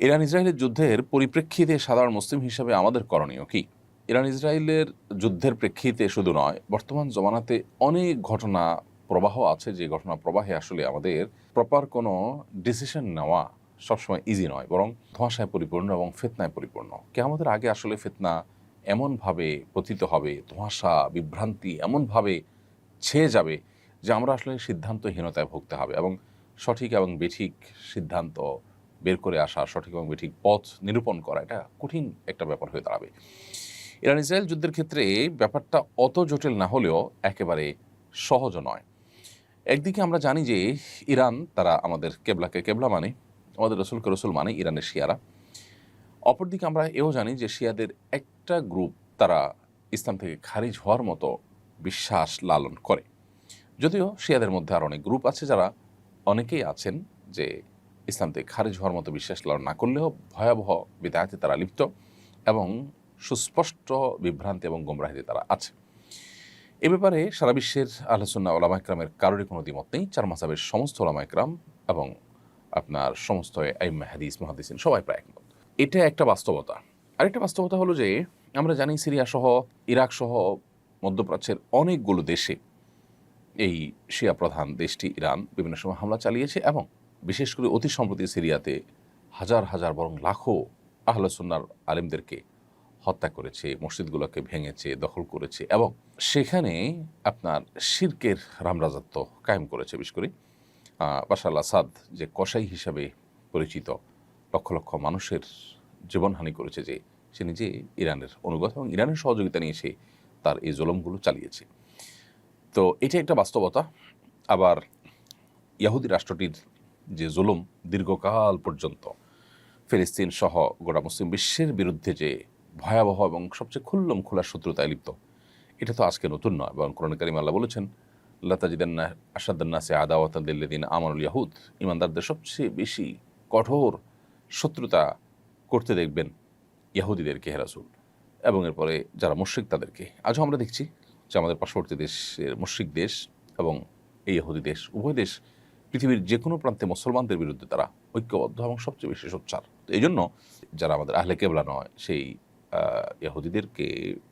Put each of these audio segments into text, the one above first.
Iran ইসরায়েলের যুদ্ধের পরিপ্রেক্ষিতে সাধারণ মুসলিম হিসেবে আমাদের করণীয় কি? ইরান ইসরায়েলের যুদ্ধের প্রেক্ষিতে শুধু নয়, বর্তমান জমানাতে অনেক ঘটনা প্রবাহ আছে, যে ঘটনা প্রবাহে আসলে আমাদের প্রপার কোনো ডিসিশন নেওয়া সবসময় ইজি নয়, বরং ধোঁয়াশায় পরিপূর্ণ এবং ফিতনায় পরিপূর্ণ। কিয়ামতের আগে আসলে ফিতনা এমনভাবে পতিত হবে, ধোঁয়াশা বিভ্রান্তি এমনভাবে ছেয়ে যাবে যে আমরা আসলে সিদ্ধান্তহীনতায় ভুগতে হবে, এবং সঠিক এবং বেঠিক সিদ্ধান্ত বের করে আসা, সঠিক এবং বেঠিক পথ নিরূপণ করা, এটা কঠিন একটা ব্যাপার হয়ে দাঁড়াবে। ইরান ইসরায়েল যুদ্ধের ক্ষেত্রে ব্যাপারটা অত জটিল না হলেও একেবারে সহজও নয়। একদিকে আমরা জানি যে ইরান, তারা আমাদের কেবলাকে কেবলা মানে, আমাদের রসুলকে রসুল মানে ইরানের শিয়ারা। অপরদিকে আমরা এও জানি যে শিয়াদের একটা গ্রুপ, তারা ইসলাম থেকে খারিজ হওয়ার মতো বিশ্বাস লালন করে। যদিও শিয়াদের মধ্যে আর অনেক গ্রুপ আছে, যারা অনেকেই আছেন যে ইসলাম থেকে খারিজ হওয়ার মতো বিশ্বাস লালন না করলেও ভয়াবহ বিদায়াতে তারা লিপ্ত এবং সুস্পষ্ট বিভ্রান্তি এবং গোমরাহিতে তারা আছে। এ ব্যাপারে সারা বিশ্বের আহলে সুন্নাহ ওলামা ইকরামের কারোরই কোনো দ্বিমত নেই। চার মাযহাবের সমস্ত ওলামা ইকরাম এবং আপনার সমস্ত আইম্মা হাদিস মুহাদ্দিসিন সবাই প্রায় একমত। এটা একটা বাস্তবতা। আরেকটা বাস্তবতা হলো যে আমরা জানি সিরিয়া সহ, ইরাক সহ মধ্যপ্রাচ্যের অনেকগুলো দেশে এই শিয়া প্রধান দেশটি ইরান বিভিন্ন সময় হামলা চালিয়েছে, এবং বিশেষ করে অতি সম্প্রতি সিরিয়াতে হাজার হাজার বরং লাখো আহলে সুন্নাহর আলেমদেরকে হত্যা করেছে, মসজিদগুলোকে ভেঙেছে, দখল করেছে, এবং সেখানে আপনার শিরকের রামরাজত্ব কায়েম করেছে। বিশেষ করে বাশার আল আসাদ, যে কসাই হিসাবে পরিচিত, লক্ষ লক্ষ মানুষের জীবনহানি করেছে, যে সে নিজে ইরানের অনুগত এবং ইরানের সহযোগিতা নিয়ে সে তার এই জুলুমগুলো চালিয়েছে। তো এটা একটা বাস্তবতা। আবার ইহুদি রাষ্ট্রটির যে জুলুম দীর্ঘকাল পর্যন্ত ফিলিস্তিন সহ গোটা মুসলিম বিশ্বের বিরুদ্ধে যে ভয়াবহ এবং সবচেয়ে খুল্লম খোলা শত্রুতায় লিপ্ত, এটা তো আজকে নতুন নয়। এবং কোরআন কারীমে আল্লাহ বলেছেন, লা তাজিদান্না আশাদ্দান নাসি আদাওয়াতান লিল্লাযিনা আমানুল ইয়াহুদ, ঈমানদারদের সবচেয়ে বেশি কঠোর শত্রুতা করতে দেখবেন ইহুদিদেরকে, হে রাসূল, এবং এরপরে যারা মুশরিক তাদেরকে। আজও আমরা দেখছি যে আমাদের পার্শ্ববর্তী দেশের মুশরিক দেশ এবং এই ইহুদি দেশ, উভয় দেশ পৃথিবীর যে কোনো প্রান্তে মুসলমানদের বিরুদ্ধে তারা ঐক্যবদ্ধ এবং সবচেয়ে বেশি সোচ্চার। তো এই জন্য যারা আমাদের আহলে কেবলা নয়, সেই ইহুদিদেরকে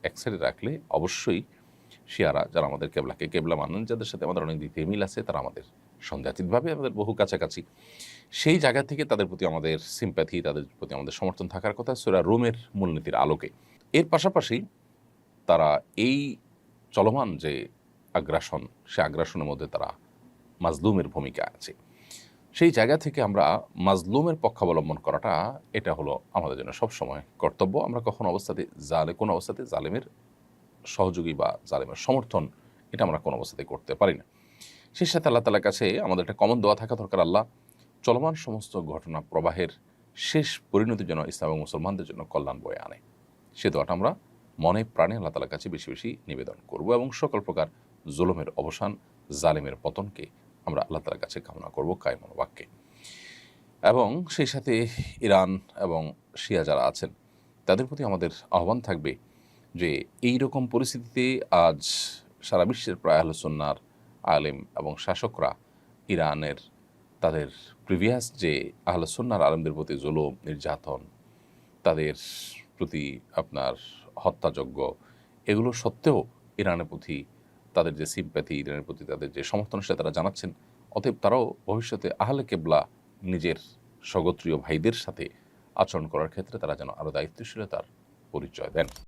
এক সাইডে রাখলে অবশ্যই শিয়ারা, যারা আমাদের কেবলাকে কেবলা মানেন, যাদের সাথে আমাদের অনেক দিক থেকে মিল আছে, তারা আমাদের সন্দেহাতীতভাবে আমাদের বহু কাছাকাছি, সেই জায়গা থেকে তাদের প্রতি আমাদের সিম্প্যাথি, তাদের প্রতি আমাদের সমর্থন থাকার কথা সূরা রুমের মূলনীতির আলোকে। এর পাশাপাশি তারা এই চলমান যে আগ্রাসন, সে আগ্রাসনের মধ্যে তারা মাজলুমের ভূমিকা আছে। সেই জায়গা থেকে আমরা মাজলুমের পক্ষাবলম্বন করাটা, এটা হলো আমাদের জন্য সবসময় কর্তব্য। আমরা কোনো অবস্থাতে জালেমের সহযোগী বা জালেমের সমর্থন, এটা আমরা কোনো অবস্থাতে করতে পারি না। সেই সাথে আল্লাহ তাআলার কাছে আমাদের একটা কমন দোয়া থাকা দরকার, আল্লাহ চলমান সমস্ত ঘটনা প্রবাহের শেষ পরিণতি যেন ইসলাম এবং মুসলমানদের জন্য কল্যাণ বয়ে আনে। সে দোয়াটা আমরা মনে প্রাণে আল্লাহ তাআলার কাছে বেশি বেশি নিবেদন করব, এবং সকল প্রকার জুলুমের অবসান, জালেমের পতনকে আমরা আল্লাহ তাআলার কাছে কামনা করব কায়মন বাক্যে। এবং সেই সাথে ইরান এবং শিয়া যারা আছেন, তাদের প্রতি আমাদের আহ্বান থাকবে যে এই রকম পরিস্থিতিতে আজ সারা বিশ্বের প্রায় আহলে সুন্নাহর আলেম এবং শাসকরা ইরানের তাদের প্রিভিয়াস যে আহলে সুন্নাহর আলেমদের প্রতি জুলুম, নির্যাতন, তাদের প্রতি আপনার হত্যাযজ্ঞ, এগুলো সত্ত্বেও ইরানের প্রতি তাদের যে সিম্প্যাথি, ইরানের প্রতি তাদের যে সমর্থন, সেটা তারা জানাচ্ছেন। অতএব তারাও ভবিষ্যতে আহলে কেবলা নিজের স্বগোত্রীয় ভাইদের সাথে আচরণ করার ক্ষেত্রে তারা যেন আরও দায়িত্বশীলতার পরিচয় দেন।